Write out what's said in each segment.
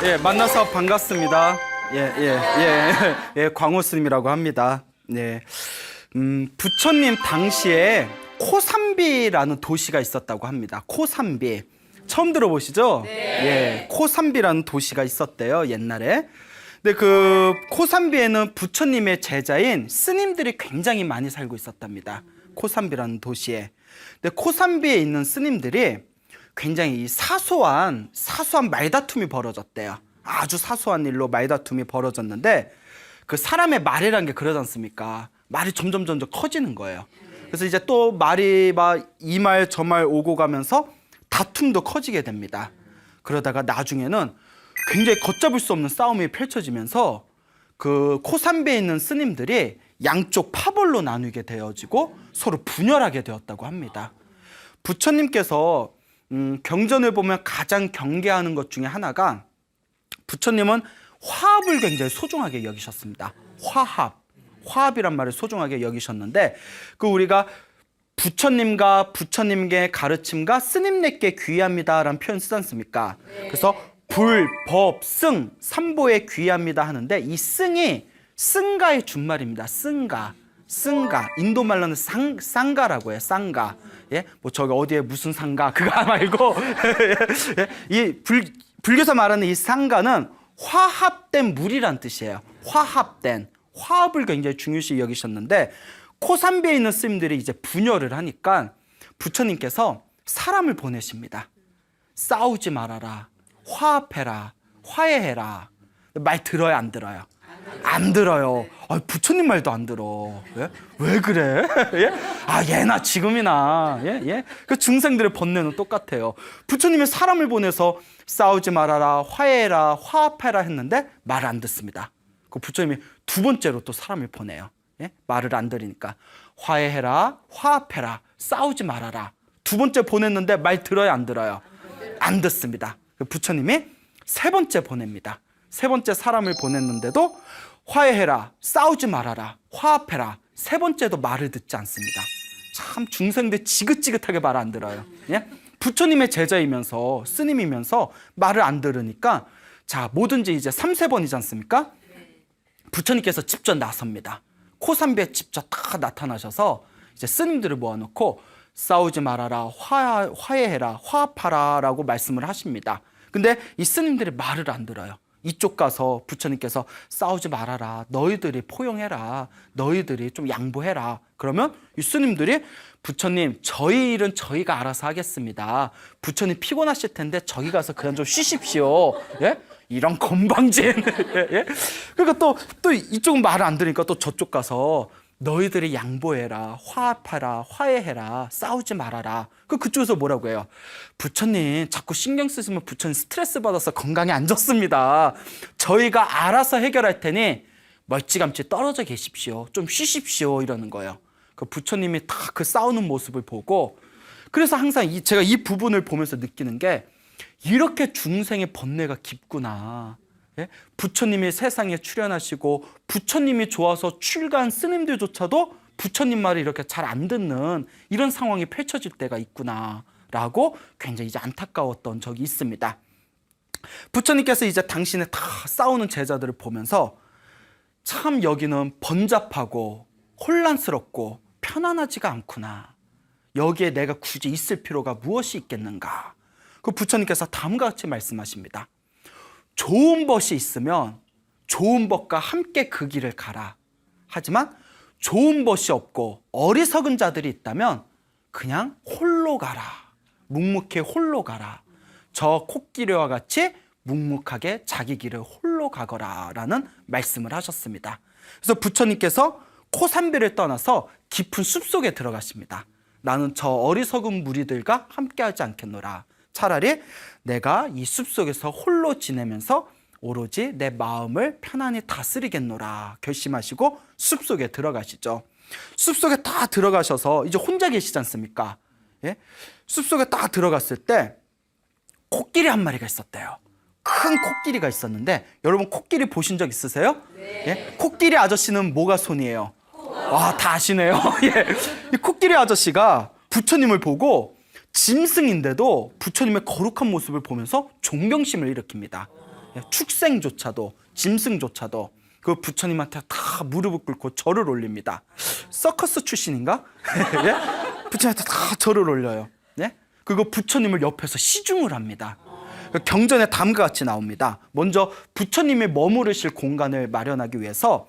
예, 만나서 반갑습니다. 예, 광호 스님이라고 합니다. 네. 부처님 당시에 코삼비라는 도시가 있었다고 합니다. 코삼비. 처음 들어보시죠? 네. 예, 코삼비라는 도시가 있었대요, 옛날에. 근데 그 코삼비에는 부처님의 제자인 스님들이 굉장히 많이 살고 있었답니다. 코삼비라는 도시에. 근데 코삼비에 있는 스님들이 굉장히 사소한 말다툼이 벌어졌대요. 아주 사소한 일로 말다툼이 벌어졌는데 그 사람의 말이라는 게 그러지 않습니까? 말이 점점 커지는 거예요. 그래서 이제 또 말이 막 이 말 저 말 오고 가면서 다툼도 커지게 됩니다. 그러다가 나중에는 굉장히 걷잡을 수 없는 싸움이 펼쳐지면서 그 코삼비에 있는 스님들이 양쪽 파벌로 나누게 되어지고 서로 분열하게 되었다고 합니다. 부처님께서 경전을 보면 가장 경계하는 것 중에 하나가 부처님은 화합을 굉장히 소중하게 여기셨습니다. 화합이란 말을 소중하게 여기셨는데 그 우리가 부처님과 부처님의 가르침과 스님네께 귀합니다라는 표현 쓰지 않습니까? 그래서 불, 법, 승, 삼보에 귀합니다 하는데 이 승이 승가의 준말입니다. 승가. 인도 말로는 쌍가라고 해요. 쌍가. 예? 뭐 저기 어디에 무슨 상가 그거 말고 예? 이 불교에서 말하는 이 쌍가는 화합된 물이란 뜻이에요. 화합을 굉장히 중요시 여기셨는데 코삼비에 있는 스님들이 이제 분열을 하니까 부처님께서 사람을 보내십니다. 싸우지 말아라. 화합해라. 화해해라. 말 들어요, 안 들어요? 안 들어요. 부처님 말도 안 들어. 예? 왜 그래? 예? 예나 지금이나. 예? 그 중생들의 번뇌는 똑같아요. 부처님이 사람을 보내서 싸우지 말아라, 화해해라, 화합해라 했는데 말을 안 듣습니다. 그 부처님이 두 번째로 또 사람을 보내요. 예? 말을 안 들으니까 화해해라, 화합해라, 싸우지 말아라. 두 번째 보냈는데 말 들어요, 안 들어요? 안 듣습니다. 부처님이 세 번째 보냅니다. 세 번째 사람을 보냈는데도 화해해라, 싸우지 말아라, 화합해라. 세 번째도 말을 듣지 않습니다. 참 중생들 지긋지긋하게 말 안 들어요. 예? 부처님의 제자이면서 스님이면서 말을 안 들으니까 자 뭐든지 이제 3세번이지 않습니까? 부처님께서 직접 나섭니다. 코삼비에 직접 다 나타나셔서 이제 스님들을 모아놓고 싸우지 말아라, 화해해라, 화합하라 라고 말씀을 하십니다. 근데 이 스님들이 말을 안 들어요. 이쪽 가서 부처님께서 싸우지 말아라, 너희들이 포용해라, 너희들이 좀 양보해라. 그러면 이 스님들이 부처님 저희 일은 저희가 알아서 하겠습니다. 부처님 피곤하실 텐데 저기 가서 그냥 좀 쉬십시오. 예? 이런 건방진. 예? 그러니까 또 이쪽은 말을 안 들으니까 또 저쪽 가서 너희들이 양보해라, 화합하라, 화해해라, 싸우지 말아라. 그쪽에서 뭐라고 해요? 부처님 자꾸 신경 쓰시면 부처님 스트레스 받아서 건강이 안 좋습니다. 저희가 알아서 해결할 테니 멀찌감치 떨어져 계십시오. 좀 쉬십시오. 이러는 거예요. 그 부처님이 다 그 싸우는 모습을 보고 그래서 항상 제가 이 부분을 보면서 느끼는 게 이렇게 중생의 번뇌가 깊구나. 예? 부처님이 세상에 출현하시고 부처님이 좋아서 출가한 스님들조차도 부처님 말을 이렇게 잘 안 듣는 이런 상황이 펼쳐질 때가 있구나라고 굉장히 이제 안타까웠던 적이 있습니다. 부처님께서 이제 당신의 다 싸우는 제자들을 보면서 참 여기는 번잡하고 혼란스럽고 편안하지가 않구나. 여기에 내가 굳이 있을 필요가 무엇이 있겠는가. 그 부처님께서 다음과 같이 말씀하십니다. 좋은 벗이 있으면 좋은 벗과 함께 그 길을 가라. 하지만 좋은 벗이 없고 어리석은 자들이 있다면 그냥 홀로 가라. 묵묵히 홀로 가라. 저 코끼리와 같이 묵묵하게 자기 길을 홀로 가거라 라는 말씀을 하셨습니다. 그래서 부처님께서 코삼비를 떠나서 깊은 숲속에 들어가십니다. 나는 저 어리석은 무리들과 함께하지 않겠노라. 차라리 내가 이 숲속에서 홀로 지내면서 오로지 내 마음을 편안히 다스리겠노라 결심하시고 숲속에 들어가시죠. 숲속에 다 들어가셔서 이제 혼자 계시지 않습니까? 예? 숲속에 딱 들어갔을 때 코끼리 한 마리가 있었대요. 큰 코끼리가 있었는데 여러분 코끼리 보신 적 있으세요? 네. 예? 코끼리 아저씨는 뭐가 손이에요? 다 아시네요. 예. 이 코끼리 아저씨가 부처님을 보고 짐승인데도 부처님의 거룩한 모습을 보면서 존경심을 일으킵니다. 축생조차도, 짐승조차도 그 부처님한테 다 무릎을 꿇고 절을 올립니다. 서커스 출신인가? 예? 부처님한테 다 절을 올려요. 예? 그리고 부처님을 옆에서 시중을 합니다. 경전에 다음과 같이 나옵니다. 먼저 부처님이 머무르실 공간을 마련하기 위해서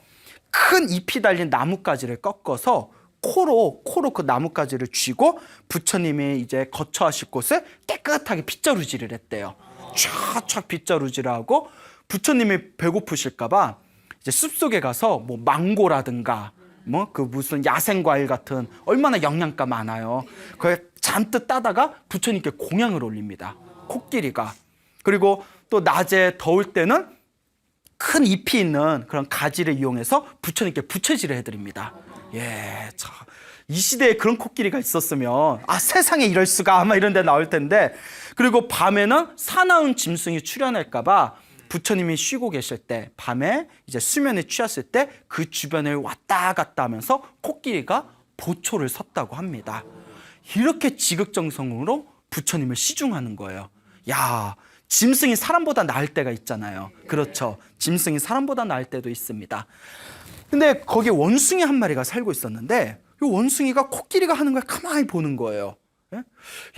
큰 잎이 달린 나뭇가지를 꺾어서 코로 그 나뭇가지를 쥐고 부처님이 이제 거처하실 곳을 깨끗하게 빗자루질을 했대요. 촥촥 빗자루질을 하고 부처님이 배고프실까봐 이제 숲속에 가서 뭐 망고라든가 뭐 그 무슨 야생 과일 같은 얼마나 영양가 많아요. 그걸 잔뜩 따다가 부처님께 공양을 올립니다. 코끼리가. 그리고 또 낮에 더울 때는 큰 잎이 있는 그런 가지를 이용해서 부처님께 부채질을 해드립니다. 예, 참. 이 시대에 그런 코끼리가 있었으면 세상에 이럴 수가 아마 이런 데 나올 텐데. 그리고 밤에는 사나운 짐승이 출현할까봐 부처님이 쉬고 계실 때 밤에 이제 수면에 취했을 때 그 주변을 왔다 갔다 하면서 코끼리가 보초를 섰다고 합니다. 이렇게 지극정성으로 부처님을 시중하는 거예요. 야, 짐승이 사람보다 나을 때가 있잖아요. 그렇죠. 짐승이 사람보다 나을 때도 있습니다. 근데 거기에 원숭이 한 마리가 살고 있었는데 이 원숭이가 코끼리가 하는 걸 가만히 보는 거예요. 예?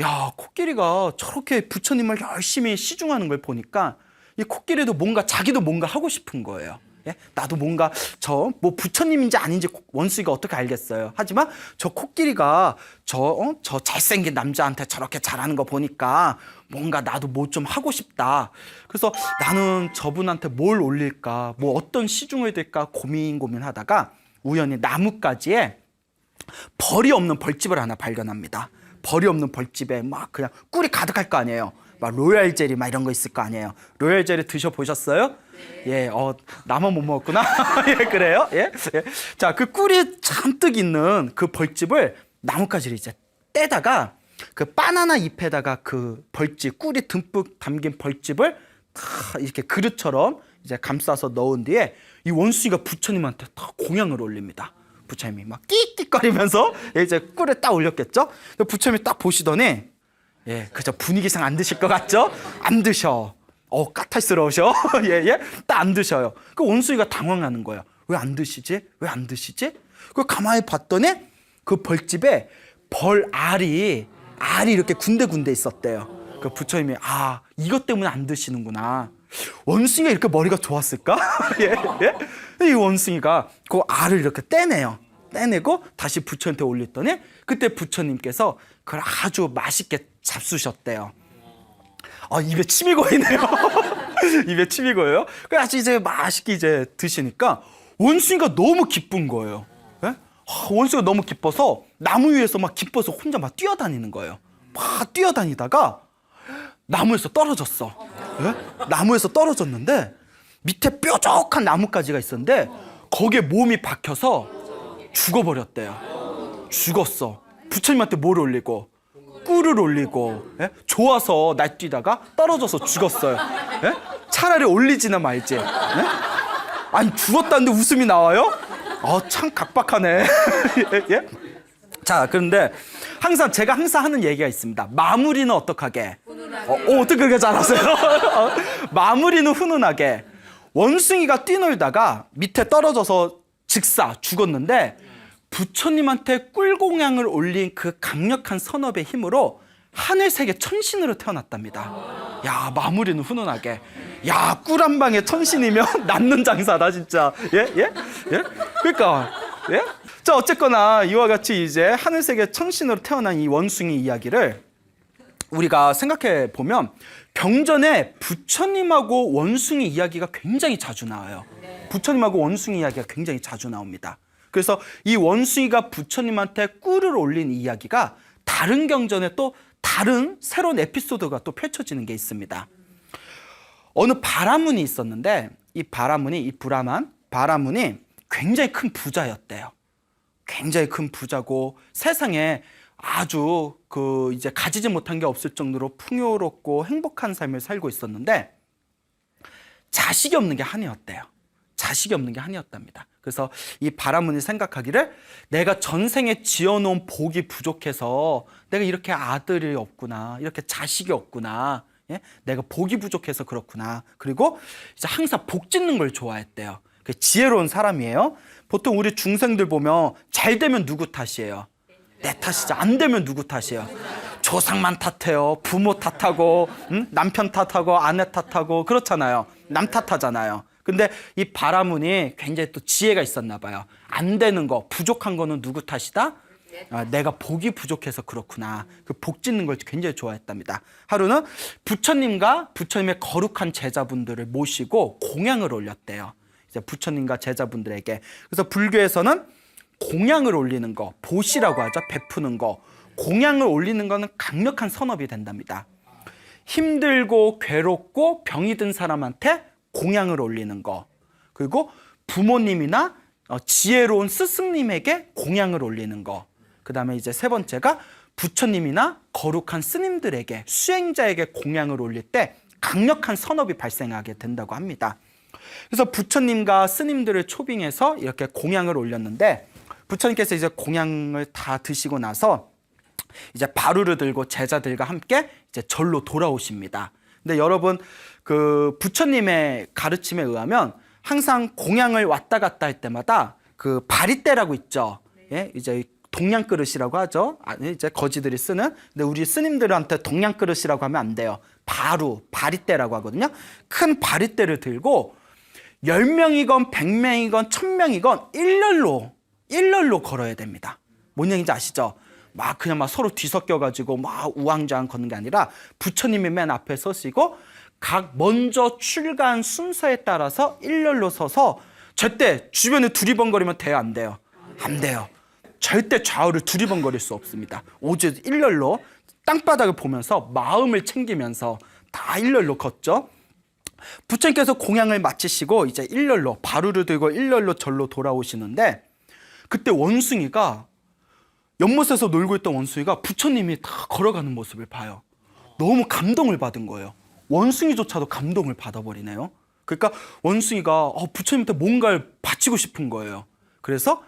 야, 코끼리가 저렇게 부처님을 열심히 시중하는 걸 보니까 이 코끼리도 자기도 뭔가 하고 싶은 거예요. 예? 나도 뭔가 뭐 부처님인지 아닌지 원숭이가 어떻게 알겠어요. 하지만 저 코끼리가 저 잘생긴 남자한테 저렇게 잘하는 거 보니까 뭔가 나도 뭐 좀 하고 싶다. 그래서 나는 저분한테 뭘 올릴까, 뭐 어떤 시중을 들까 고민하다가 우연히 나뭇가지에 벌이 없는 벌집을 하나 발견합니다. 벌이 없는 벌집에 막 그냥 꿀이 가득할 거 아니에요. 막 로얄 젤리 막 이런 거 있을 거 아니에요. 로얄 젤리 드셔보셨어요? 예, 나만 못 먹었구나. 예, 그래요? 예? 예. 자, 그 꿀이 잔뜩 있는 그 벌집을 나뭇가지를 이제 떼다가 그 바나나 잎에다가 그 벌집, 꿀이 듬뿍 담긴 벌집을 다 이렇게 그릇처럼 이제 감싸서 넣은 뒤에 이 원숭이가 부처님한테 다 공양을 올립니다. 부처님이 막 끽끽거리면서 이제 꿀을 딱 올렸겠죠? 부처님이 딱 보시더니 예, 그죠. 분위기상 안 드실 것 같죠? 안 드셔. 까탈스러우셔. 예, 예. 딱 안 드셔요. 그 원숭이가 당황하는 거예요. 왜 안 드시지? 왜 안 드시지? 그 가만히 봤더니 그 벌집에 알이 이렇게 군데군데 있었대요. 그 부처님이 이것 때문에 안 드시는구나. 원숭이가 이렇게 머리가 좋았을까? 예, 예. 이 원숭이가 그 알을 이렇게 떼내고 다시 부처님한테 올렸더니 그때 부처님께서 그걸 아주 맛있게 잡수셨대요. 입에 침이 고이네요. 입에 침이 고여요. 그래서 이제 맛있게 이제 드시니까 원숭이가 너무 기쁜 거예요. 예? 원숭이가 너무 기뻐서 나무 위에서 막 기뻐서 혼자 막 뛰어다니는 거예요. 막 뛰어다니다가 나무에서 떨어졌어. 예? 나무에서 떨어졌는데 밑에 뾰족한 나뭇가지가 있었는데 거기에 몸이 박혀서 죽어버렸대요. 죽었어. 부처님한테 뭘 올리고 꿀을 올리고 예? 좋아서 날뛰다가 떨어져서 죽었어요. 예? 차라리 올리지나 말지. 예? 아니 죽었다는데 웃음이 나와요? 참 각박하네. 예? 자, 그런데 제가 항상 하는 얘기가 있습니다. 마무리는 어떡하게? 어떻게 그렇게 잘하세요? 마무리는 훈훈하게. 원숭이가 뛰놀다가 밑에 떨어져서 죽었는데 부처님한테 꿀공양을 올린 그 강력한 선업의 힘으로 하늘세계 천신으로 태어났답니다. 야, 마무리는 훈훈하게. 야, 꿀 한 방에 천신이면 남는 장사다 진짜. 예? 예? 예? 그러니까 예? 자, 어쨌거나 이와 같이 이제 하늘세계 천신으로 태어난 이 원숭이 이야기를 우리가 생각해 보면 경전에 부처님하고 원숭이 이야기가 굉장히 자주 나와요. 부처님하고 원숭이 이야기가 굉장히 자주 나옵니다. 그래서 이 원숭이가 부처님한테 꿀을 올린 이야기가 다른 경전에 또 다른 새로운 에피소드가 또 펼쳐지는 게 있습니다. 어느 바라문이 있었는데 이 바라문이 굉장히 큰 부자였대요. 굉장히 큰 부자고 세상에 아주 이제 가지지 못한 게 없을 정도로 풍요롭고 행복한 삶을 살고 있었는데 자식이 없는 게 한이었대요. 자식이 없는 게 한이었답니다. 그래서 이 바라문이 생각하기를 내가 전생에 지어놓은 복이 부족해서 내가 이렇게 아들이 없구나, 이렇게 자식이 없구나, 예? 내가 복이 부족해서 그렇구나. 그리고 이제 항상 복 짓는 걸 좋아했대요. 지혜로운 사람이에요. 보통 우리 중생들 보면 잘 되면 누구 탓이에요? 내 탓이죠. 안 되면 누구 탓이에요? 조상만 탓해요. 부모 탓하고, 남편 탓하고, 아내 탓하고, 그렇잖아요. 남 탓하잖아요. 근데 이 바라문이 굉장히 또 지혜가 있었나 봐요. 안 되는 거, 부족한 거는 누구 탓이다? 내가 복이 부족해서 그렇구나. 그 복 짓는 걸 굉장히 좋아했답니다. 하루는 부처님과 부처님의 거룩한 제자분들을 모시고 공양을 올렸대요. 이제 부처님과 제자분들에게. 그래서 불교에서는 공양을 올리는 거, 보시라고 하죠. 베푸는 거. 공양을 올리는 거는 강력한 선업이 된답니다. 힘들고 괴롭고 병이 든 사람한테 공양을 올리는 거. 그리고 부모님이나 지혜로운 스승님에게 공양을 올리는 거. 그 다음에 이제 세 번째가 부처님이나 거룩한 스님들에게, 수행자에게 공양을 올릴 때 강력한 선업이 발생하게 된다고 합니다. 그래서 부처님과 스님들을 초빙해서 이렇게 공양을 올렸는데, 부처님께서 이제 공양을 다 드시고 나서 이제 바루를 들고 제자들과 함께 이제 절로 돌아오십니다. 근데 여러분, 그 부처님의 가르침에 의하면 항상 공양을 왔다 갔다 할 때마다 그 바리떼라고 있죠. 예, 이제 동양 그릇이라고 하죠. 이제 거지들이 쓰는. 근데 우리 스님들한테 동양 그릇이라고 하면 안 돼요. 바리떼라고 하거든요. 큰 바리떼를 들고 10명이건 100명이건 1000명이건 일렬로 걸어야 됩니다. 뭔 얘기인지 아시죠? 막 그냥 막 서로 뒤섞여가지고 막 우왕좌왕 걷는 게 아니라 부처님이 맨 앞에 서시고 각 먼저 출가한 순서에 따라서 일렬로 서서 절대 주변에 두리번거리면 돼요, 안 돼요? 안 돼요. 절대 좌우를 두리번거릴 수 없습니다. 오직 일렬로 땅바닥을 보면서 마음을 챙기면서 다 일렬로 걷죠. 부처님께서 공양을 마치시고 이제 일렬로 바루를 들고 일렬로 절로 돌아오시는데, 그때 원숭이가, 연못에서 놀고 있던 원숭이가 부처님이 다 걸어가는 모습을 봐요. 너무 감동을 받은 거예요. 원숭이조차도 감동을 받아버리네요. 그러니까 원숭이가 부처님한테 뭔가를 바치고 싶은 거예요. 그래서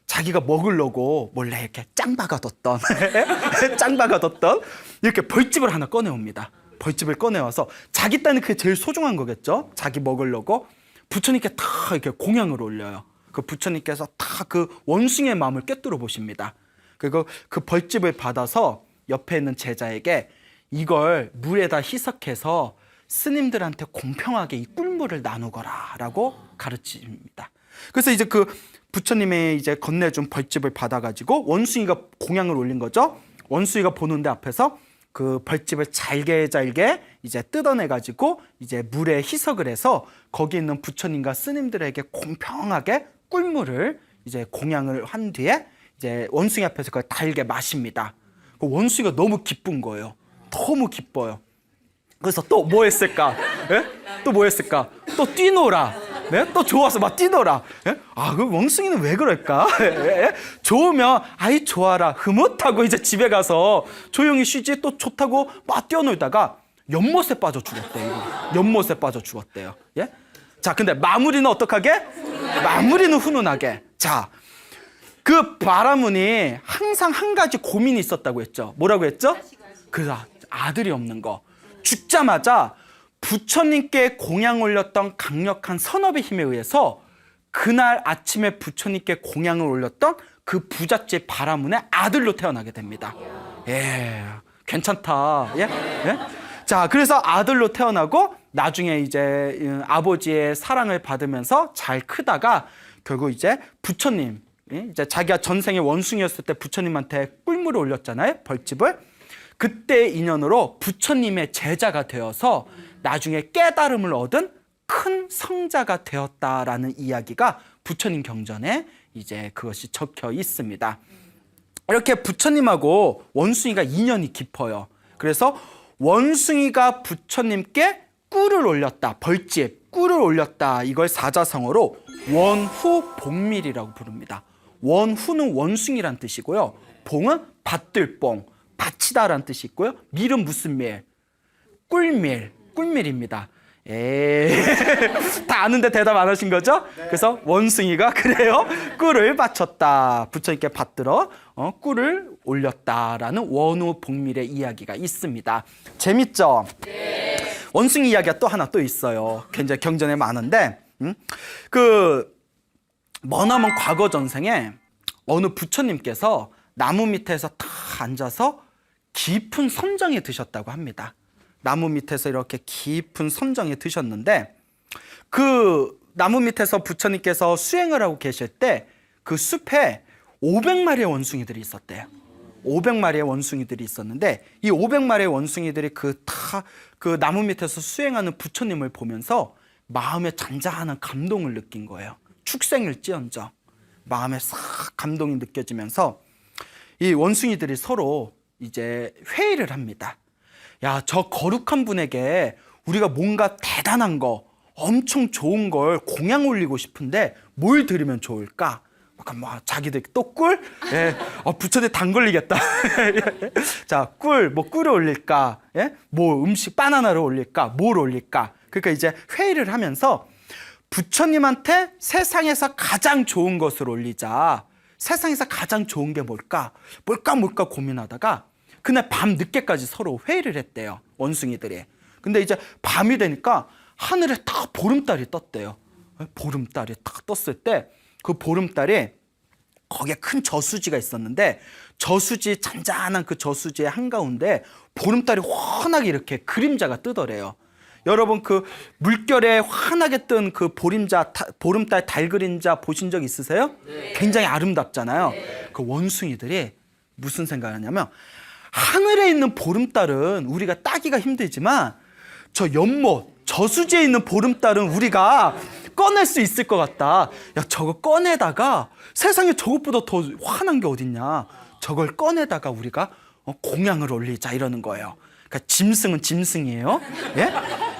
자기가 먹으려고 몰래 이렇게 짱 박아뒀던 이렇게 벌집을 하나 꺼내옵니다. 벌집을 꺼내와서 자기 딴에 그게 제일 소중한 거겠죠. 자기 먹으려고 부처님께 다 이렇게 공양을 올려요. 그 부처님께서 다 그 원숭이의 마음을 꿰뚫어 보십니다. 그리고 그 벌집을 받아서 옆에 있는 제자에게 이걸 물에다 희석해서 스님들한테 공평하게 이 꿀물을 나누거라라고 가르칩니다. 그래서 이제 그 부처님의 이제 건네준 벌집을 받아가지고 원숭이가 공양을 올린 거죠. 원숭이가 보는데 앞에서 그 벌집을 잘게 이제 뜯어내가지고 이제 물에 희석을 해서 거기 있는 부처님과 스님들에게 공평하게 꿀물을 이제 공양을 한 뒤에 이제 원숭이 앞에서 그걸 달게 마십니다. 그 원숭이가 너무 기쁜 거예요. 너무 기뻐요. 그래서 또 뭐 했을까? 예? 또 뭐 했을까? 또 뛰노라. 네? 또 좋아서 막 뛰노라. 예? 그 원숭이는 왜 그럴까? 예? 좋으면 아이 좋아라 흐뭇하고 이제 집에 가서 조용히 쉬지, 또 좋다고 막 뛰어놀다가 연못에 빠져 죽었대요. 연못에 빠져 죽었대요. 예? 자, 근데 마무리는 어떡하게? 마무리는 훈훈하게. 자, 그 바라문이 항상 한 가지 고민이 있었다고 했죠. 뭐라고 했죠? 그 아들이 없는 거. 죽자마자 부처님께 공양 올렸던 강력한 선업의 힘에 의해서 그날 아침에 부처님께 공양을 올렸던 그 부잣집 바라문의 아들로 태어나게 됩니다. 예, 괜찮다. 예? 예? 자, 그래서 아들로 태어나고 나중에 이제 아버지의 사랑을 받으면서 잘 크다가 결국 이제 부처님, 이제 자기가 전생에 원숭이였을 때 부처님한테 꿀물을 올렸잖아요, 벌집을. 그때 인연으로 부처님의 제자가 되어서 나중에 깨달음을 얻은 큰 성자가 되었다라는 이야기가 부처님 경전에 이제 그것이 적혀 있습니다. 이렇게 부처님하고 원숭이가 인연이 깊어요. 그래서 원숭이가 부처님께 꿀을 올렸다, 벌집, 꿀을 올렸다, 이걸 사자성어로 원후복밀이라고 부릅니다. 원후는 원숭이란 뜻이고요. 봉은 밭들봉, 밭이다라는 뜻이 있고요. 밀은 무슨 밀? 꿀밀입니다. 다 아는데 대답 안 하신 거죠? 네. 그래서 원숭이가 그래요, 꿀을 바쳤다, 부처님께 받들어 꿀을 올렸다라는 원후복밀의 이야기가 있습니다. 재밌죠? 네. 원숭이 이야기가 또 하나 또 있어요. 굉장히 경전에 많은데, 그 머나먼 과거 전생에 어느 부처님께서 나무 밑에서 탁 앉아서 깊은 선정에 드셨다고 합니다. 나무 밑에서 이렇게 깊은 선정에 드셨는데, 그 나무 밑에서 부처님께서 수행을 하고 계실 때 그 숲에 500마리의 원숭이들이 있었대요. 500마리의 원숭이들이 있었는데, 이 500마리의 원숭이들이 그 나무 밑에서 수행하는 부처님을 보면서 마음에 잔잔한 감동을 느낀 거예요. 축생일지언정 마음에 싹 감동이 느껴지면서 이 원숭이들이 서로 이제 회의를 합니다. 야, 저 거룩한 분에게 우리가 뭔가 대단한 거, 엄청 좋은 걸 공양 올리고 싶은데 뭘 드리면 좋을까? 자기들 또 꿀? 예. 부처님 당 걸리겠다. 자, 꿀을 올릴까? 예? 뭐 음식 바나나를 올릴까? 뭘 올릴까? 그러니까 이제 회의를 하면서 부처님한테 세상에서 가장 좋은 것을 올리자. 세상에서 가장 좋은 게 뭘까 고민하다가 그날 밤 늦게까지 서로 회의를 했대요. 원숭이들이. 근데 이제 밤이 되니까 하늘에 딱 보름달이 떴대요. 보름달이 딱 떴을 때 그 보름달이 거기에 큰 저수지가 있었는데, 저수지, 잔잔한 그 저수지의 한가운데 보름달이 환하게 이렇게 그림자가 뜨더래요. 여러분, 그 물결에 환하게 뜬 그 보름달 달 그림자 보신 적 있으세요? 네. 굉장히 아름답잖아요. 네. 그 원숭이들이 무슨 생각을 하냐면, 하늘에 있는 보름달은 우리가 따기가 힘들지만 저 연못, 저수지에 있는 보름달은 우리가 꺼낼 수 있을 것 같다. 야, 저거 꺼내다가 세상에 저것보다 더 환한 게 어딨냐. 저걸 꺼내다가 우리가 공양을 올리자 이러는 거예요. 그러니까 짐승은 짐승이에요. 예?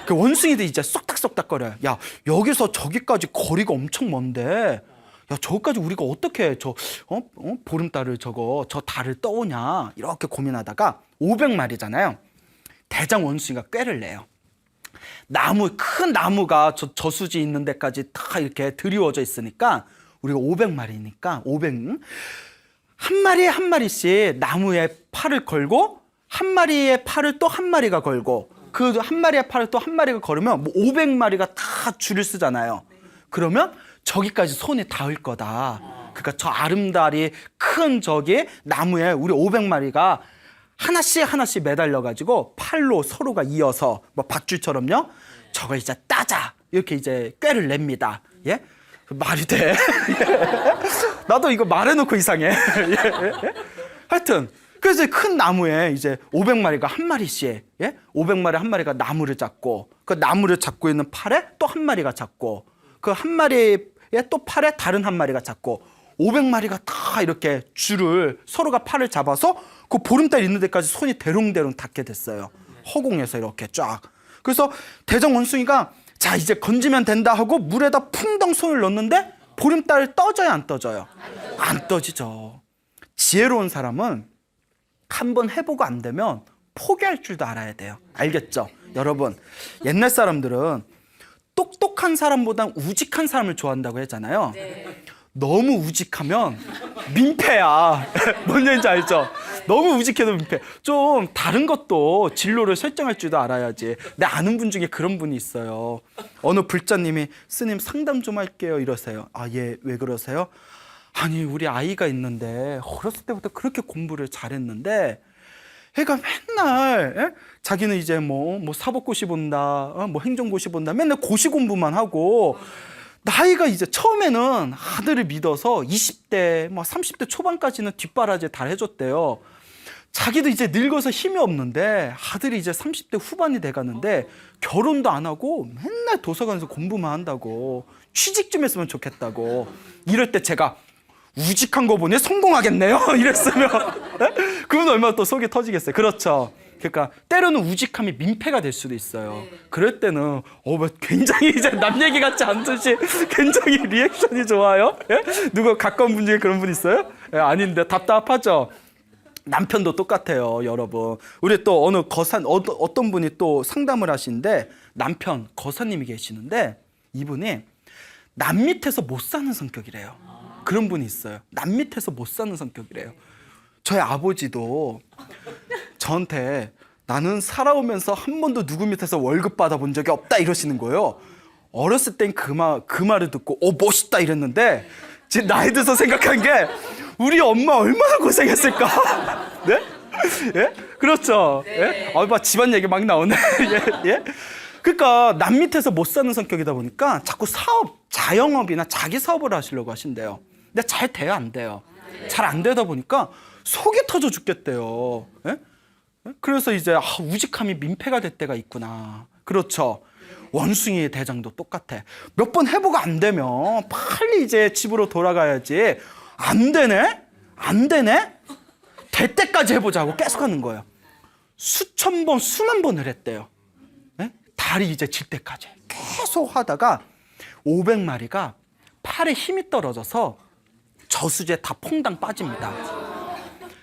그 원숭이들이 이제 쏙닥쏙닥거려요. 야, 여기서 저기까지 거리가 엄청 먼데, 야, 저기까지 우리가 어떻게 보름달을 저 달을 떠오냐 이렇게 고민하다가 500마리잖아요. 대장 원숭이가 꾀를 내요. 큰 나무가 저수지 있는 데까지 다 이렇게 드리워져 있으니까 우리가 500마리니까 한 마리에 한 마리씩 나무에 팔을 걸고, 한 마리의 팔을 또 한 마리가 걸고, 그 한 마리의 팔을 또 한 마리가 걸으면 500마리가 다 줄을 쓰잖아요. 그러면 저기까지 손이 닿을 거다. 그러니까 저 아름다리 큰 저기 나무에 우리 500마리가 하나씩 매달려가지고 팔로 서로가 이어서 뭐 밧줄처럼요. 저걸 이제 따자. 이렇게 이제 꾀를 냅니다. 예? 말이 돼. 나도 이거 말해놓고 이상해. 하여튼 그래서 큰 나무에 이제 500마리가 한 마리씩, 예? 500마리 한 마리가 나무를 잡고, 그 나무를 잡고 있는 팔에 또 한 마리가 잡고, 그 한 마리의 또 팔에 다른 한 마리가 잡고, 500마리가 다 이렇게 줄을 서로가 팔을 잡아서 그 보름달 있는 데까지 손이 대롱대롱 닿게 됐어요. 허공에서 이렇게 쫙. 그래서 대장 원숭이가 자, 이제 건지면 된다 하고 물에다 풍덩 손을 넣는데 보름달 떠져요, 안 떠져요? 안 떠지죠. 지혜로운 사람은 한번 해보고 안 되면 포기할 줄도 알아야 돼요. 알겠죠? 여러분, 옛날 사람들은 똑똑한 사람보단 우직한 사람을 좋아한다고 했잖아요. 네. 너무 우직하면 민폐야. 뭔 얘기인지 알죠? 너무 우직해도 민폐. 좀 다른 것도 진로를 설정할 줄도 알아야지. 내 아는 분 중에 그런 분이 있어요. 어느 불자님이 스님 상담 좀 할게요 이러세요. 아, 예, 왜 그러세요? 아니, 우리 아이가 있는데 어렸을 때부터 그렇게 공부를 잘했는데 애가 맨날, 예? 자기는 이제 뭐 사법고시 본다, 뭐 행정고시 본다, 맨날 고시 공부만 하고, 나이가 이제 처음에는 아들을 믿어서 20대, 뭐 30대 초반까지는 뒷바라지 다 해줬대요. 자기도 이제 늙어서 힘이 없는데 아들이 이제 30대 후반이 돼가는데 결혼도 안 하고 맨날 도서관에서 공부만 한다고, 취직 좀 했으면 좋겠다고. 이럴 때 제가 우직한 거 보니 성공하겠네요 이랬으면 그분 얼마나 또 속이 터지겠어요. 그렇죠. 그러니까 때로는 우직함이 민폐가 될 수도 있어요. 그럴 때는 굉장히 이제 남 얘기 같지 않듯이 굉장히 리액션이 좋아요. 예? 누가 가까운 분 중에 그런 분 있어요? 예, 아닌데 답답하죠. 남편도 똑같아요, 여러분. 우리 또 어느 어떤 분이 또 상담을 하시는데 남편 거사님이 계시는데 이분이 남 밑에서 못 사는 성격이래요. 그런 분이 있어요. 남 밑에서 못 사는 성격이래요. 저희 아버지도 저한테 나는 살아오면서 한 번도 누구 밑에서 월급 받아본 적이 없다 이러시는 거예요. 어렸을 땐 그 말을 듣고 멋있다 이랬는데 지금 나이 들어서 생각한 게 우리 엄마 얼마나 고생했을까. 네? 예? 그렇죠. 예? 막 집안 얘기 막 나오네. 예? 예? 그러니까 남 밑에서 못 사는 성격이다 보니까 자꾸 자영업이나 자기 사업을 하시려고 하신대요. 근데 잘 돼요, 안 돼요? 잘 안 되다 보니까 속이 터져 죽겠대요. 예? 그래서 이제 우직함이 민폐가 될 때가 있구나. 그렇죠. 원숭이의 대장도 똑같아. 몇 번 해보고 안 되면 빨리 이제 집으로 돌아가야지. 안 되네? 안 되네? 될 때까지 해보자고 계속 하는 거예요. 수천 번, 수만 번을 했대요. 네? 다리 이제 질 때까지 계속 하다가 500마리가 팔에 힘이 떨어져서 저수지에 다 퐁당 빠집니다.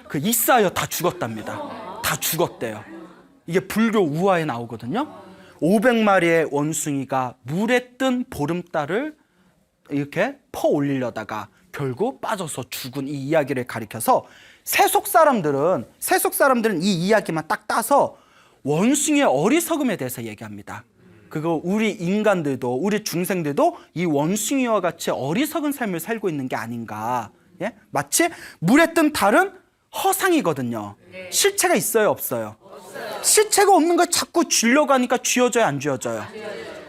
그 이싸여 다 죽었답니다. 다 죽었대요. 이게 불교 우화에 나오거든요. 500마리의 원숭이가 물에 뜬 보름달을 이렇게 퍼 올리려다가 결국 빠져서 죽은 이 이야기를 가리켜서 세속 사람들은 이 이야기만 딱 따서 원숭이의 어리석음에 대해서 얘기합니다. 그거 우리 인간들도, 우리 중생들도 이 원숭이와 같이 어리석은 삶을 살고 있는 게 아닌가. 예? 마치 물에 뜬 달은 허상이거든요. 실체가 있어요, 없어요? 실체가 없는 걸 자꾸 쥐려고 하니까 쥐어져요, 안 쥐어져요?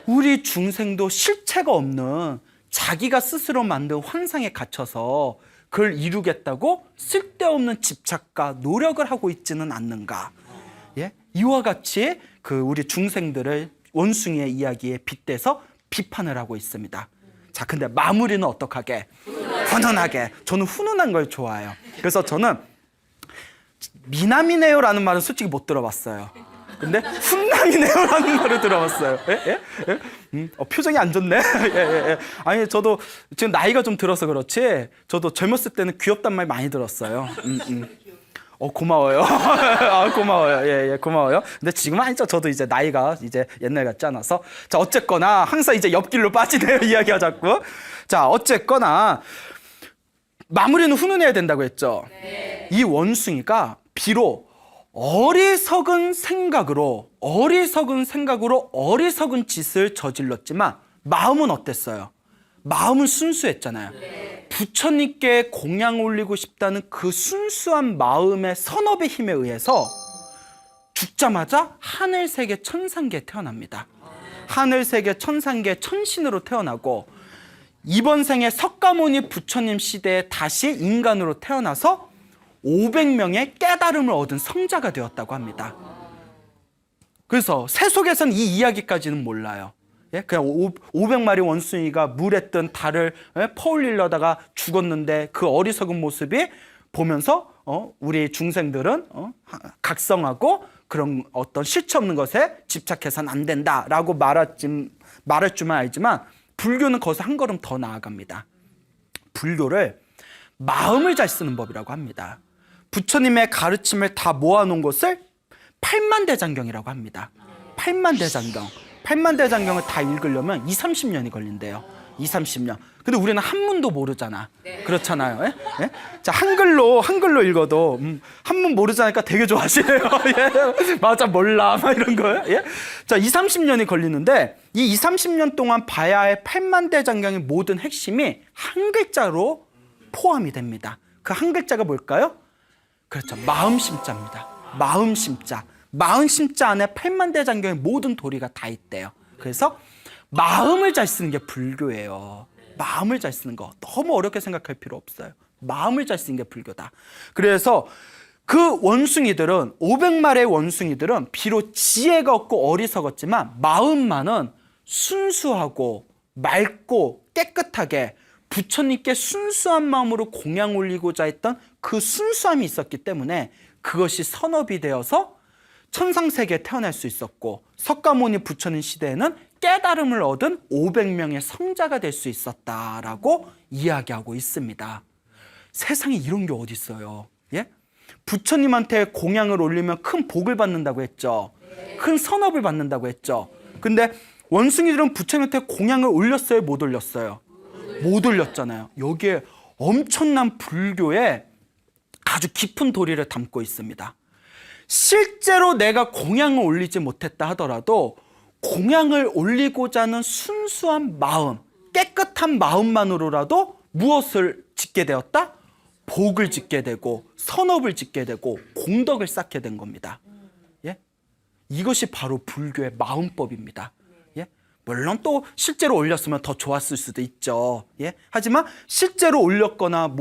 우리 중생도 실체가 없는 자기가 스스로 만든 환상에 갇혀서 그걸 이루겠다고 쓸데없는 집착과 노력을 하고 있지는 않는가. 예? 이와 같이 그 우리 중생들을 원숭이의 이야기에 빗대서 비판을 하고 있습니다. 자, 근데 마무리는 어떡하게? 훈훈하게. 저는 훈훈한 걸 좋아해요. 그래서 저는 미남이네요라는 말은 솔직히 못 들어봤어요. 근데 훈남이네요라는 말을 들어봤어요. 예? 예? 예? 표정이 안 좋네. 예, 예, 예. 아니, 저도 지금 나이가 좀 들어서 그렇지 저도 젊었을 때는 귀엽단 말 많이 들었어요. 고마워요. 고마워요. 예, 예, 고마워요. 근데 지금은 아니죠. 저도 이제 나이가 이제 옛날 같지 않아서. 자, 어쨌거나 항상 이제 옆길로 빠지네요. 이야기가 자꾸. 자, 어쨌거나 마무리는 훈훈해야 된다고 했죠. 네. 이 원숭이가 비록 어리석은 생각으로 어리석은 짓을 저질렀지만 마음은 어땠어요? 마음은 순수했잖아요. 네. 부처님께 공양 올리고 싶다는 그 순수한 마음의 선업의 힘에 의해서 죽자마자 하늘세계 천상계에 태어납니다. 하늘세계 천상계 천신으로 태어나고 이번 생에 석가모니 부처님 시대에 다시 인간으로 태어나서 500명의 깨달음을 얻은 성자가 되었다고 합니다. 그래서 세속에서는 이 이야기까지는 몰라요. 예? 그냥 500마리 원숭이가 물에 뜬 달을 퍼올리려다가 죽었는데 그 어리석은 모습이 보면서 우리 중생들은 각성하고 그런 어떤 실체 없는 것에 집착해서는 안 된다라고 말할 줄만 알지만 불교는 거기서 한 걸음 더 나아갑니다. 불교를 마음을 잘 쓰는 법이라고 합니다. 부처님의 가르침을 다 모아놓은 것을 팔만대장경이라고 합니다. 팔만대장경을 다 읽으려면 20-30년이 걸린대요. 20-30년. 근데 우리는 한문도 모르잖아. 네. 그렇잖아요. 예? 예? 자, 한글로 읽어도 한문 모르자니까 되게 좋아하시네요. 예? 맞아, 몰라. 막 이런 거예요. 예? 자, 20-30년이 걸리는데 이 20-30년 동안 봐야 할 팔만대장경의 모든 핵심이 한 글자로 포함이 됩니다. 그 한 글자가 뭘까요? 그렇죠. 마음심자입니다. 마음심자. 마음심자 안에 팔만대장경의 모든 도리가 다 있대요. 그래서 마음을 잘 쓰는 게 불교예요. 마음을 잘 쓰는 거 너무 어렵게 생각할 필요 없어요. 마음을 잘 쓰는 게 불교다. 그래서 그 원숭이들은 500마리의 원숭이들은 비록 지혜가 없고 어리석었지만 마음만은 순수하고 맑고 깨끗하게 부처님께 순수한 마음으로 공양 올리고자 했던 그 순수함이 있었기 때문에 그것이 선업이 되어서 천상세계에 태어날 수 있었고 석가모니 부처님 시대에는 깨달음을 얻은 500명의 성자가 될 수 있었다라고 이야기하고 있습니다. 세상에 이런 게 어디 있어요? 예? 부처님한테 공양을 올리면 큰 복을 받는다고 했죠. 큰 선업을 받는다고 했죠. 근데 원숭이들은 부처님한테 공양을 올렸어요? 못 올렸어요? 못 올렸잖아요. 여기에 엄청난 불교의 아주 깊은 도리를 담고 있습니다. 실제로 내가 공양을 올리지 못했다 하더라도 공양을 올리고자 하는 순수한 마음, 깨끗한 마음만으로라도 무엇을 짓게 되었다? 복을 짓게 되고 선업을 짓게 되고 공덕을 쌓게 된 겁니다. 예? 이것이 바로 불교의 마음법입니다. 예? 물론 또 실제로 올렸으면 더 좋았을 수도 있죠. 예? 하지만 실제로 올렸거나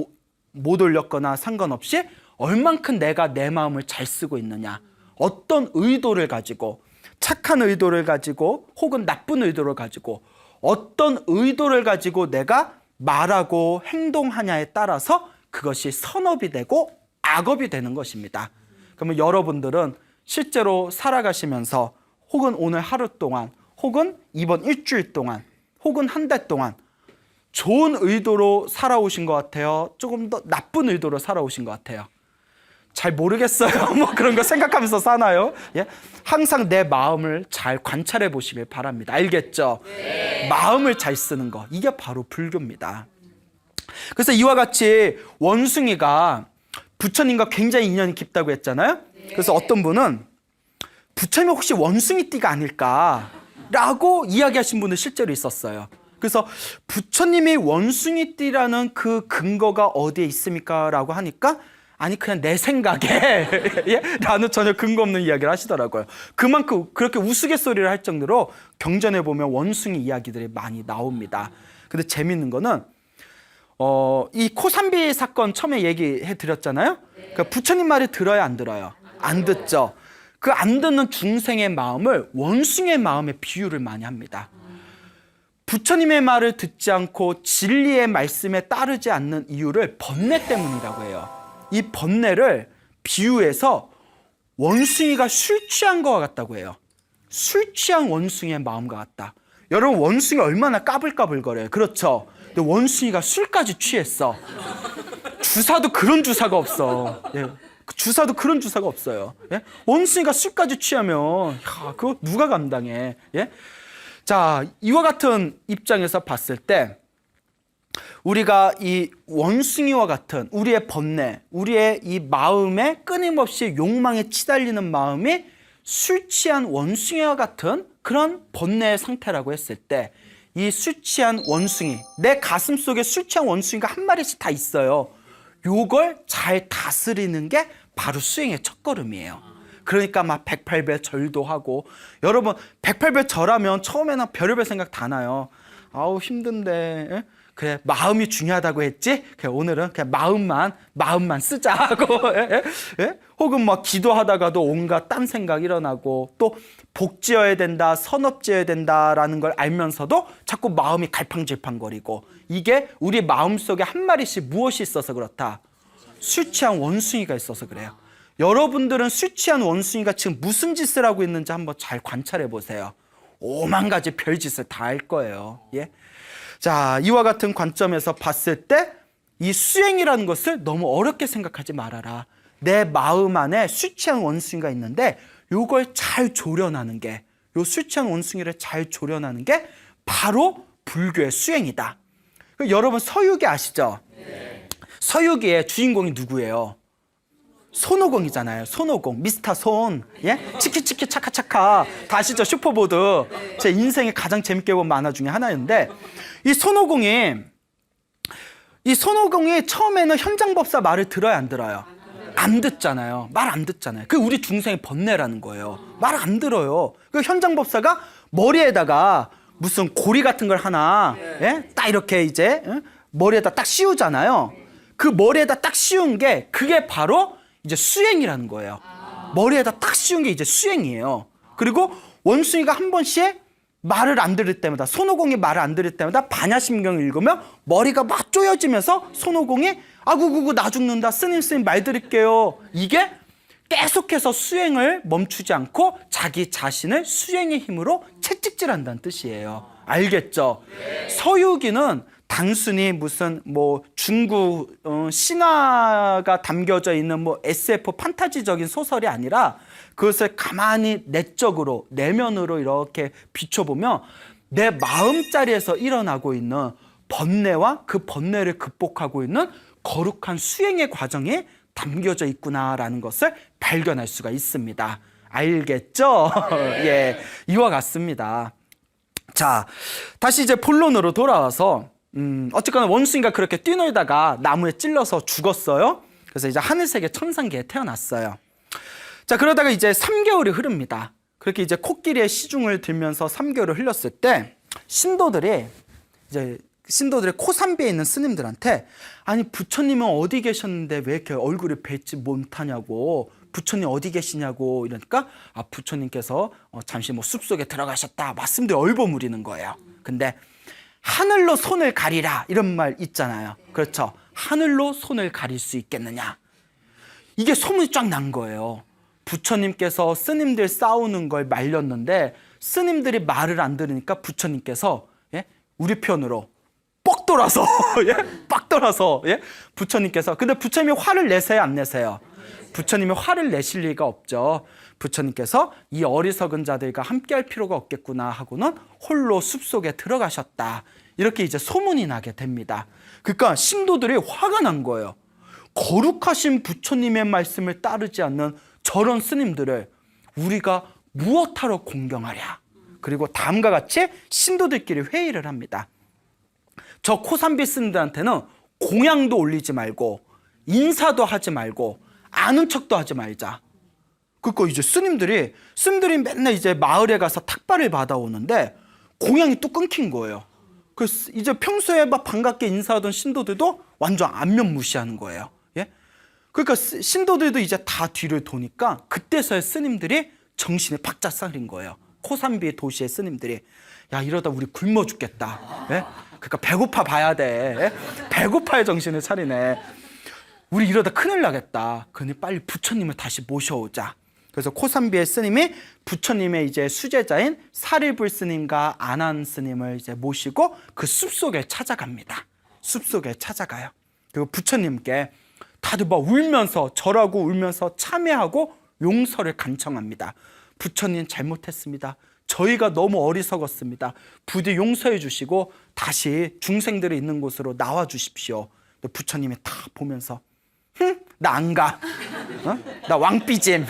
못 올렸거나 상관없이 얼만큼 내가 내 마음을 잘 쓰고 있느냐, 어떤 의도를 가지고, 착한 의도를 가지고 혹은 나쁜 의도를 가지고, 어떤 의도를 가지고 내가 말하고 행동하냐에 따라서 그것이 선업이 되고 악업이 되는 것입니다. 그러면 여러분들은 실제로 살아가시면서 혹은 오늘 하루 동안 혹은 이번 일주일 동안 혹은 한 달 동안 좋은 의도로 살아오신 것 같아요? 조금 더 나쁜 의도로 살아오신 것 같아요? 잘 모르겠어요. 뭐 그런 거 생각하면서 사나요? 예? 항상 내 마음을 잘 관찰해 보시길 바랍니다. 알겠죠? 네. 마음을 잘 쓰는 거, 이게 바로 불교입니다. 그래서 이와 같이 원숭이가 부처님과 굉장히 인연이 깊다고 했잖아요. 그래서 어떤 분은 부처님이 혹시 원숭이띠가 아닐까라고 이야기하신 분도 실제로 있었어요. 그래서 부처님이 원숭이띠라는 그 근거가 어디에 있습니까? 라고 하니까 아니 그냥 내 생각에 예? 라는 전혀 근거 없는 이야기를 하시더라고요. 그만큼 그렇게 우스갯소리를 할 정도로 경전에 보면 원숭이 이야기들이 많이 나옵니다. 근데 재밌는 거는 이 코삼비 사건 처음에 얘기해 드렸잖아요. 그러니까 부처님 말을 들어야 안 들어요? 안 듣죠. 그 안 듣는 중생의 마음을 원숭이의 마음에 비유를 많이 합니다. 부처님의 말을 듣지 않고 진리의 말씀에 따르지 않는 이유를 번뇌 때문이라고 해요. 이 번뇌를 비유해서 원숭이가 술 취한 것과 같다고 해요. 술 취한 원숭이의 마음과 같다. 여러분, 원숭이 얼마나 까불까불거려요. 그렇죠? 근데 원숭이가 술까지 취했어. 주사도 그런 주사가 없어. 예. 주사도 그런 주사가 없어요. 예? 원숭이가 술까지 취하면 야, 그거 누가 감당해? 예? 자, 이와 같은 입장에서 봤을 때 우리가 이 원숭이와 같은 우리의 번뇌, 우리의 이 마음에 끊임없이 욕망에 치달리는 마음이 술 취한 원숭이와 같은 그런 번뇌의 상태라고 했을 때 이 술 취한 원숭이, 내 가슴 속에 술 취한 원숭이가 한 마리씩 다 있어요. 요걸 잘 다스리는 게 바로 수행의 첫걸음이에요. 그러니까 막 108배 절도 하고, 여러분 108배 절하면 처음에는 별의별 생각 다 나요. 아우 힘든데, 에? 그래 마음이 중요하다고 했지? 그래 오늘은 그냥 마음만 쓰자 하고 혹은 막 기도하다가도 온갖 딴 생각 일어나고, 또 복 지어야 된다, 선업 지어야 된다라는 걸 알면서도 자꾸 마음이 갈팡질팡거리고, 이게 우리 마음속에 한 마리씩 무엇이 있어서 그렇다? 술 취한 원숭이가 있어서 그래요. 여러분들은 술 취한 원숭이가 지금 무슨 짓을 하고 있는지 한번 잘 관찰해 보세요. 오만 가지 별짓을 다 할 거예요. 예? 자, 이와 같은 관점에서 봤을 때 이 수행이라는 것을 너무 어렵게 생각하지 말아라. 내 마음 안에 술 취한 원숭이가 있는데 요걸 잘 조련하는 게, 요 술 취한 원숭이를 잘 조련하는 게 바로 불교의 수행이다. 여러분 서유기 아시죠? 네. 서유기의 주인공이 누구예요? 손오공이잖아요. 손오공, 미스터 손, 예? 치키치키 차카차카, 다 아시죠? 슈퍼보드. 제 인생에 가장 재밌게 본 만화 중에 하나였는데, 이 손오공이 처음에는 현장법사 말을 들어야 안 들어요? 안 듣잖아요. 말 안 듣잖아요. 그게 우리 중생의 번뇌라는 거예요. 말 안 들어요. 그 현장법사가 머리에다가 무슨 고리 같은 걸 하나, 예? 딱 이렇게 이제 머리에다 딱 씌우잖아요. 그 머리에다 딱 씌운 게 그게 바로 이제 수행이라는 거예요. 머리에다 딱 씌운 게 이제 수행이에요. 그리고 원숭이가 한 번씩 말을 안 들을 때마다, 손오공이 말을 안 들을 때마다 반야심경을 읽으면 머리가 막 쪼여지면서 손오공이 아구구구 나 죽는다, 스님 말 들을게요. 이게 계속해서 수행을 멈추지 않고 자기 자신을 수행의 힘으로 채찍질한다는 뜻이에요. 알겠죠? 네. 서유기는 단순히 무슨 뭐 중국 신화가 담겨져 있는 뭐 SF 판타지적인 소설이 아니라, 그것을 가만히 내적으로, 내면으로 이렇게 비춰보면 내 마음자리에서 일어나고 있는 번뇌와 그 번뇌를 극복하고 있는 거룩한 수행의 과정이 담겨져 있구나라는 것을 발견할 수가 있습니다. 알겠죠? 예, 이와 같습니다. 자, 다시 이제 본론으로 돌아와서 어쨌거나 원숭이가 그렇게 뛰놀다가 나무에 찔러서 죽었어요. 그래서 이제 하늘색의 천상계에 태어났어요. 자, 그러다가 이제 3개월이 흐릅니다. 그렇게 이제 코끼리의 시중을 들면서 3개월을 흘렸을 때 신도들의 코산비에 있는 스님들한테 아니 부처님은 어디 계셨는데 왜 이렇게 얼굴이 뵙지 못하냐고, 부처님 어디 계시냐고 이러니까 부처님께서 잠시 숲속에 들어가셨다 말씀들이 얼버무리는 거예요. 근데 하늘로 손을 가리라 이런 말 있잖아요. 그렇죠? 하늘로 손을 가릴 수 있겠느냐, 이게 소문이 쫙 난 거예요. 부처님께서 스님들 싸우는 걸 말렸는데 스님들이 말을 안 들으니까 부처님께서 우리 편으로 뻑 돌아서 빡 돌아서 부처님께서, 근데 부처님이 화를 내세요 안 내세요? 부처님이 화를 내실 리가 없죠. 부처님께서 이 어리석은 자들과 함께 할 필요가 없겠구나 하고는 홀로 숲속에 들어가셨다, 이렇게 이제 소문이 나게 됩니다. 그러니까 신도들이 화가 난 거예요. 거룩하신 부처님의 말씀을 따르지 않는 저런 스님들을 우리가 무엇하러 공경하랴. 그리고 다음과 같이 신도들끼리 회의를 합니다. 저 코산비 스님들한테는 공양도 올리지 말고 인사도 하지 말고 아는 척도 하지 말자. 그러니까 이제 스님들이 맨날 이제 마을에 가서 탁발을 받아오는데 공양이 또 끊긴 거예요. 그래서 이제 평소에 막 반갑게 인사하던 신도들도 완전 안면무시하는 거예요. 예? 그러니까 신도들도 이제 다 뒤를 도니까 그때서야 스님들이 정신에 바짝 차린 거예요. 코산비 도시의 스님들이 야, 이러다 우리 굶어 죽겠다. 예? 그러니까 배고파 봐야 돼. 예? 배고파야 정신을 차리네. 우리 이러다 큰일 나겠다. 그러니 빨리 부처님을 다시 모셔오자. 그래서 코산비의 스님이 부처님의 이제 수제자인 사리불 스님과 아난 스님을 이제 모시고 그 숲속에 찾아갑니다. 숲속에 찾아가요. 그리고 부처님께 다들 막 울면서 절하고 울면서 참회하고 용서를 간청합니다. 부처님 잘못했습니다. 저희가 너무 어리석었습니다. 부디 용서해 주시고 다시 중생들이 있는 곳으로 나와 주십시오. 부처님이 다 보면서 나 안 가. 나 왕삐짐.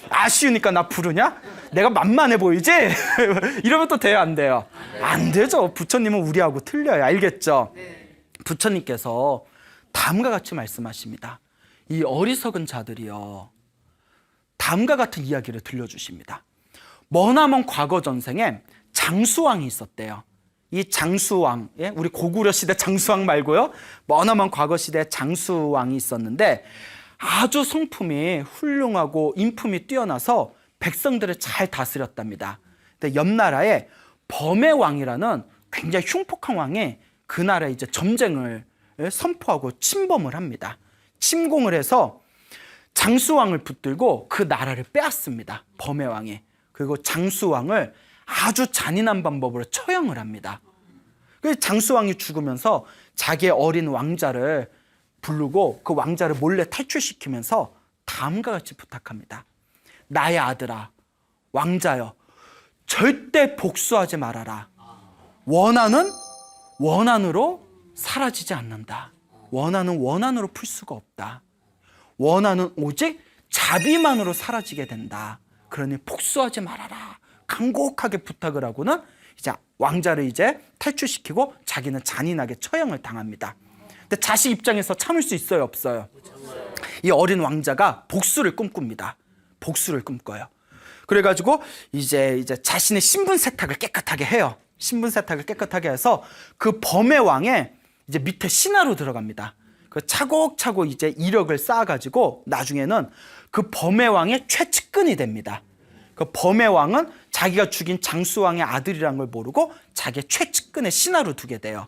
아쉬우니까 나 부르냐? 내가 만만해 보이지? 이러면 또 돼요, 안 돼요? 안 되죠. 부처님은 우리하고 틀려요. 알겠죠? 부처님께서 다음과 같이 말씀하십니다. 이 어리석은 자들이요, 다음과 같은 이야기를 들려주십니다. 머나먼 과거 전생에 장수왕이 있었대요. 이 장수왕, 우리 고구려 시대 장수왕 말고요, 머나먼 과거 시대 장수왕이 있었는데 아주 성품이 훌륭하고 인품이 뛰어나서 백성들을 잘 다스렸답니다. 근데 옆 나라에 범의 왕이라는 굉장히 흉폭한 왕이 그 나라에 이제 점쟁을 선포하고 침범을 합니다. 침공을 해서 장수왕을 붙들고 그 나라를 빼앗습니다. 범의 왕이. 그리고 장수왕을 아주 잔인한 방법으로 처형을 합니다. 그래서 장수왕이 죽으면서 자기의 어린 왕자를 부르고 그 왕자를 몰래 탈출시키면서 다음과 같이 부탁합니다. 나의 아들아, 왕자여, 절대 복수하지 말아라. 원한은 원한으로 사라지지 않는다. 원한은 원한으로 풀 수가 없다. 원한은 오직 자비만으로 사라지게 된다. 그러니 복수하지 말아라. 간곡하게 부탁을 하고는 이제 왕자를 이제 탈출시키고 자기는 잔인하게 처형을 당합니다. 근데 자식 입장에서 참을 수 있어요, 없어요? 이 어린 왕자가 복수를 꿈꿉니다. 복수를 꿈꿔요. 그래가지고 이제 자신의 신분 세탁을 깨끗하게 해요. 신분 세탁을 깨끗하게 해서 그 범의 왕의 이제 밑에 신하로 들어갑니다. 그 차곡차곡 이제 이력을 쌓아가지고 나중에는 그 범의 왕의 최측근이 됩니다. 그 범의 왕은 자기가 죽인 장수왕의 아들이란 걸 모르고 자기의 최측근의 신하로 두게 돼요.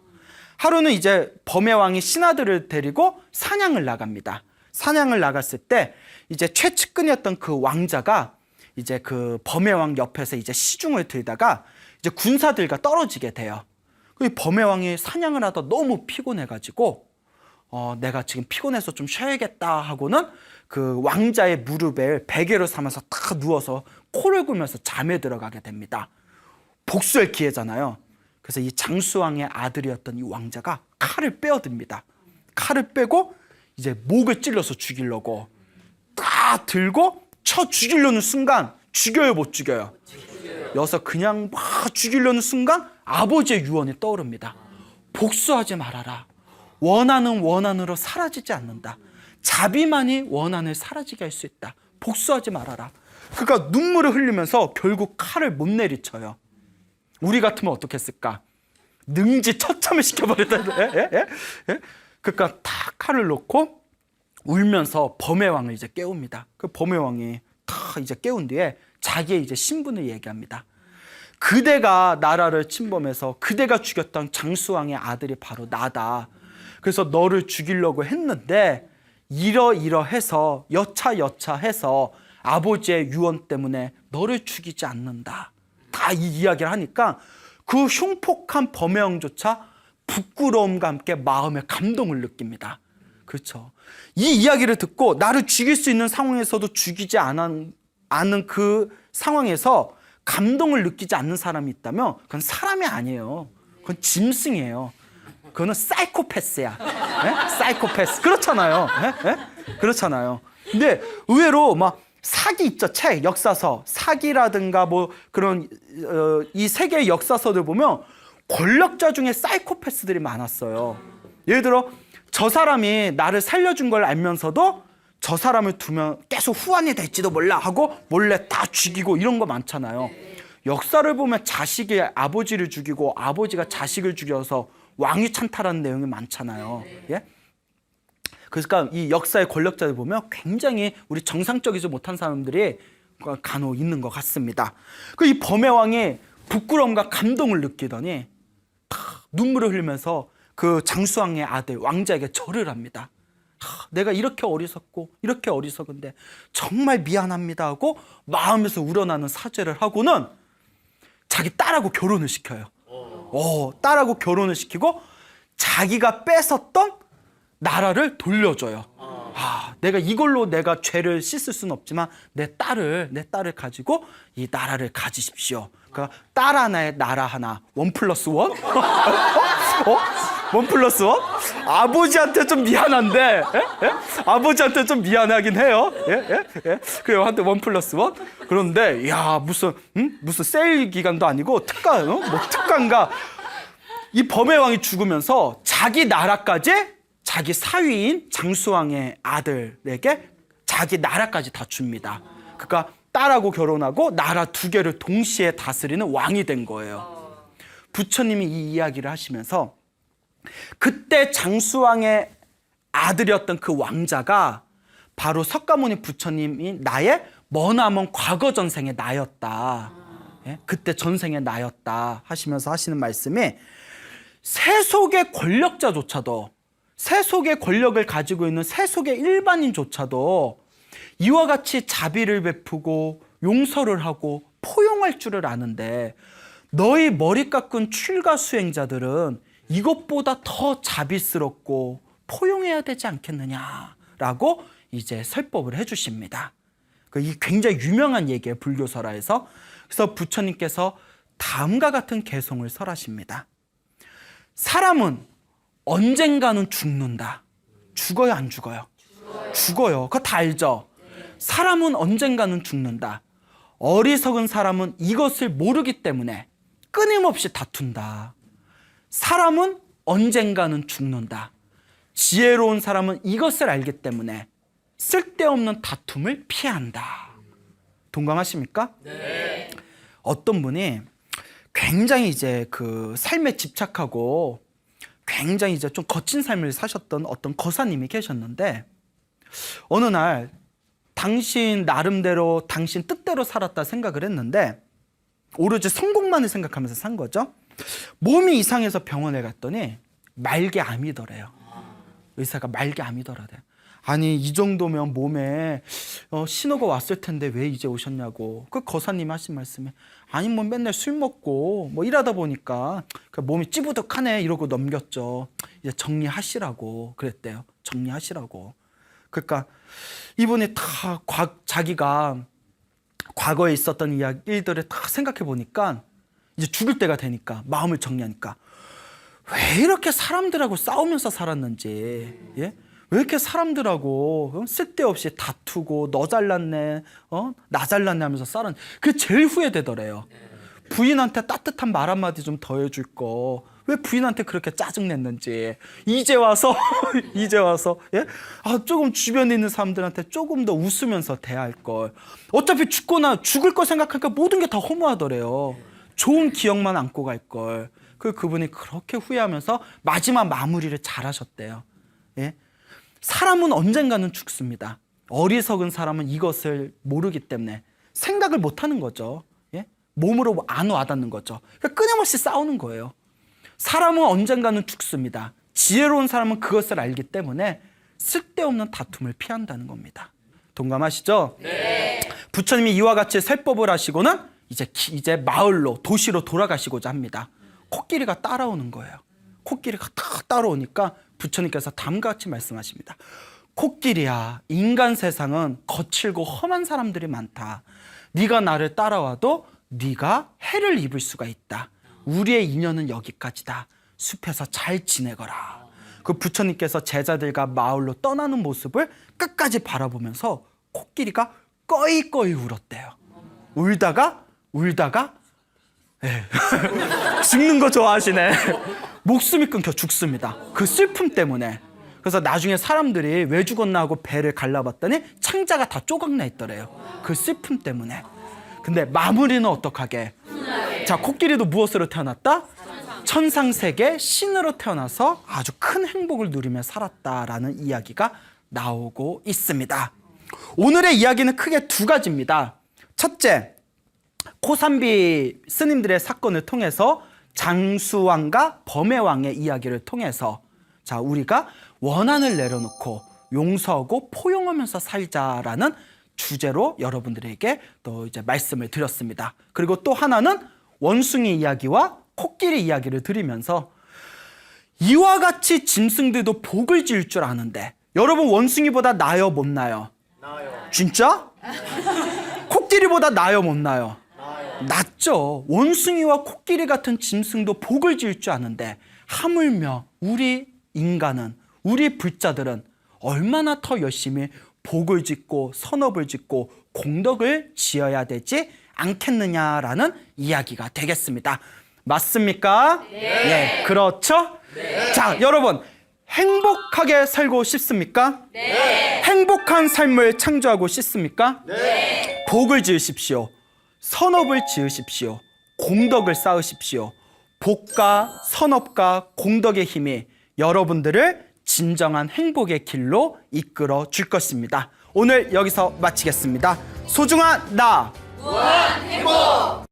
하루는 이제 범의 왕이 신하들을 데리고 사냥을 나갑니다. 사냥을 나갔을 때 이제 최측근이었던 그 왕자가 이제 그 범의 왕 옆에서 이제 시중을 들다가 이제 군사들과 떨어지게 돼요. 그 범의 왕이 사냥을 하다 너무 피곤해가지고 내가 지금 피곤해서 좀 쉬어야겠다 하고는 그 왕자의 무릎에 베개로 삼아서 탁 누워서 코를 골면서 잠에 들어가게 됩니다. 복수할 기회잖아요. 그래서 이 장수왕의 아들이었던 이 왕자가 칼을 빼어듭니다. 칼을 빼고 이제 목을 찔러서 죽이려고 딱 들고 쳐 죽이려는 순간 죽여요, 못 죽여요? 여기서 그냥 막 죽이려는 순간 아버지의 유언이 떠오릅니다. 복수하지 말아라. 원한은 원한으로 사라지지 않는다. 자비만이 원한을 사라지게 할 수 있다. 복수하지 말아라. 그러니까 눈물을 흘리면서 결국 칼을 못 내리쳐요. 우리 같으면 어떻게 했을까? 능지 처참을 시켜버리다. 그러니까 탁 칼을 놓고 울면서 범의 왕을 이제 깨웁니다. 그 범의 왕이 탁 이제 깨운 뒤에 자기의 이제 신분을 얘기합니다. 그대가 나라를 침범해서 그대가 죽였던 장수왕의 아들이 바로 나다. 그래서 너를 죽이려고 했는데 이러이러해서 여차여차해서 아버지의 유언 때문에 너를 죽이지 않는다. 다 이 이야기를 하니까 그 흉폭한 범의 왕조차 부끄러움과 함께 마음의 감동을 느낍니다. 그렇죠. 이 이야기를 듣고 나를 죽일 수 있는 상황에서도 죽이지 않은 그 상황에서 감동을 느끼지 않는 사람이 있다면 그건 사람이 아니에요. 그건 짐승이에요. 그거는 사이코패스야. 사이코패스. 그렇잖아요. 그렇잖아요. 근데 의외로 막 사기 있죠. 책, 역사서. 사기라든가 뭐 그런 이 세계의 역사서들 보면 권력자 중에 사이코패스들이 많았어요. 예를 들어 저 사람이 나를 살려준 걸 알면서도 저 사람을 두면 계속 후환이 될지도 몰라 하고 몰래 다 죽이고 이런 거 많잖아요. 역사를 보면 자식이 아버지를 죽이고 아버지가 자식을 죽여서 왕위 찬탈하는 내용이 많잖아요. 예? 그러니까 이 역사의 권력자들 보면 굉장히 우리 정상적이지 못한 사람들이 간혹 있는 것 같습니다. 그 이 범의 왕이 부끄러움과 감동을 느끼더니 눈물을 흘리면서 그 장수왕의 아들 왕자에게 절을 합니다. 내가 이렇게 어리석고 이렇게 어리석은데 정말 미안합니다 하고 마음에서 우러나는 사죄를 하고는 자기 딸하고 결혼을 시켜요. 딸하고 결혼을 시키고 자기가 뺏었던 나라를 돌려줘요. 내가 이걸로 내가 죄를 씻을 수는 없지만 내 딸을 가지고 이 나라를 가지십시오. 그러니까 딸 하나에 나라 하나. 1+1? 1+1? 아버지한테 좀 미안한데, 아버지한테 좀 미안하긴 해요. 그래요, 한테 1+1. 그런데, 야, 무슨 세일 기간도 아니고 특가인가? 이 범의 왕이 죽으면서 자기 나라까지 자기 사위인 장수왕의 아들에게 자기 나라까지 다 줍니다. 그러니까 딸하고 결혼하고 나라 2개를 동시에 다스리는 왕이 된 거예요. 부처님이 이 이야기를 하시면서 그때 장수왕의 아들이었던 그 왕자가 바로 석가모니 부처님이 나의 머나먼 과거 전생의 나였다. 그때 전생의 나였다 하시면서 하시는 말씀이 세속의 권력자조차도 세속의 권력을 가지고 있는 세속의 일반인조차도 이와 같이 자비를 베푸고 용서를 하고 포용할 줄을 아는데 너희 머리 깎은 출가 수행자들은 이것보다 더 자비스럽고 포용해야 되지 않겠느냐라고 이제 설법을 해주십니다. 이 굉장히 유명한 얘기예요, 불교설화에서. 그래서 부처님께서 다음과 같은 개송을 설하십니다. 사람은 언젠가는 죽는다. 죽어요, 안 죽어요? 죽어요. 그거 다 알죠? 사람은 언젠가는 죽는다. 어리석은 사람은 이것을 모르기 때문에 끊임없이 다툰다. 사람은 언젠가는 죽는다. 지혜로운 사람은 이것을 알기 때문에 쓸데없는 다툼을 피한다. 동감하십니까? 네. 어떤 분이 굉장히 이제 그 삶에 집착하고 굉장히 이제 좀 거친 삶을 사셨던 어떤 거사님이 계셨는데 어느 날 당신 나름대로 당신 뜻대로 살았다 생각을 했는데 오로지 성공만을 생각하면서 산 거죠. 몸이 이상해서 병원에 갔더니 말기암이더래요. 의사가 말기암이더라래요. 아니 이 정도면 몸에 신호가 왔을 텐데 왜 이제 오셨냐고. 그 거사님이 하신 말씀에 아니 뭐 맨날 술 먹고 뭐 일하다 보니까 몸이 찌부득하네 이러고 넘겼죠. 이제 정리하시라고 그랬대요. 정리하시라고. 그러니까 이분이 다 자기가 과거에 있었던 일들을 다 생각해 보니까 이제 죽을 때가 되니까 마음을 정리하니까 왜 이렇게 사람들하고 싸우면서 살았는지, 예? 왜 이렇게 사람들하고 쓸데없이 다투고 너 잘났네, 나 잘났네 하면서 싸는 그게 제일 후회되더래요. 부인한테 따뜻한 말 한마디 좀 더 해줄 거. 왜 부인한테 그렇게 짜증냈는지 이제 와서 예? 조금 주변에 있는 사람들한테 조금 더 웃으면서 대할 걸. 어차피 죽거나 죽을 거 생각하니까 모든 게 다 허무하더래요. 좋은 기억만 안고 갈 걸. 그분이 그렇게 후회하면서 마지막 마무리를 잘하셨대요. 예? 사람은 언젠가는 죽습니다. 어리석은 사람은 이것을 모르기 때문에 생각을 못하는 거죠. 예? 몸으로 안 와닿는 거죠. 그러니까 끊임없이 싸우는 거예요. 사람은 언젠가는 죽습니다. 지혜로운 사람은 그것을 알기 때문에 쓸데없는 다툼을 피한다는 겁니다. 동감하시죠? 네. 부처님이 이와 같이 설법을 하시고는 이제 마을로, 도시로 돌아가시고자 합니다. 코끼리가 따라오는 거예요. 코끼리가 딱 따라오니까 부처님께서 다음과 같이 말씀하십니다. 코끼리야, 인간 세상은 거칠고 험한 사람들이 많다. 네가 나를 따라와도 네가 해를 입을 수가 있다. 우리의 인연은 여기까지다. 숲에서 잘 지내거라. 그 부처님께서 제자들과 마을로 떠나는 모습을 끝까지 바라보면서 코끼리가 꺼이꺼이 울었대요. 울다가 죽는 거 좋아하시네. 목숨이 끊겨 죽습니다. 그 슬픔 때문에. 그래서 나중에 사람들이 왜 죽었나 하고 배를 갈라봤더니 창자가 다 조각나 있더래요. 그 슬픔 때문에. 근데 마무리는 어떡하게? 자, 코끼리도 무엇으로 태어났다? 천상세계 신으로 태어나서 아주 큰 행복을 누리며 살았다라는 이야기가 나오고 있습니다. 오늘의 이야기는 크게 두 가지입니다. 첫째, 코삼비 스님들의 사건을 통해서 장수왕과 범해왕의 이야기를 통해서 자, 우리가 원한을 내려놓고 용서하고 포용하면서 살자라는 주제로 여러분들에게 또 이제 말씀을 드렸습니다. 그리고 또 하나는 원숭이 이야기와 코끼리 이야기를 드리면서 이와 같이 짐승들도 복을 지을 줄 아는데 여러분 원숭이보다 나요 못 나요? 나요. 진짜? 코끼리보다 나요 못 나요? 나요. 낫죠. 원숭이와 코끼리 같은 짐승도 복을 지을 줄 아는데 하물며 우리 인간은, 우리 불자들은 얼마나 더 열심히 복을 짓고 선업을 짓고 공덕을 지어야 되지 않겠느냐라는 이야기가 되겠습니다. 맞습니까? 네. 예, 그렇죠? 네. 자, 여러분 행복하게 살고 싶습니까? 네. 행복한 삶을 창조하고 싶습니까? 네. 복을 지으십시오. 선업을 지으십시오. 공덕을 쌓으십시오. 복과 선업과 공덕의 힘이 여러분들을 진정한 행복의 길로 이끌어 줄 것입니다. 오늘 여기서 마치겠습니다. 소중한 나 무한 행복.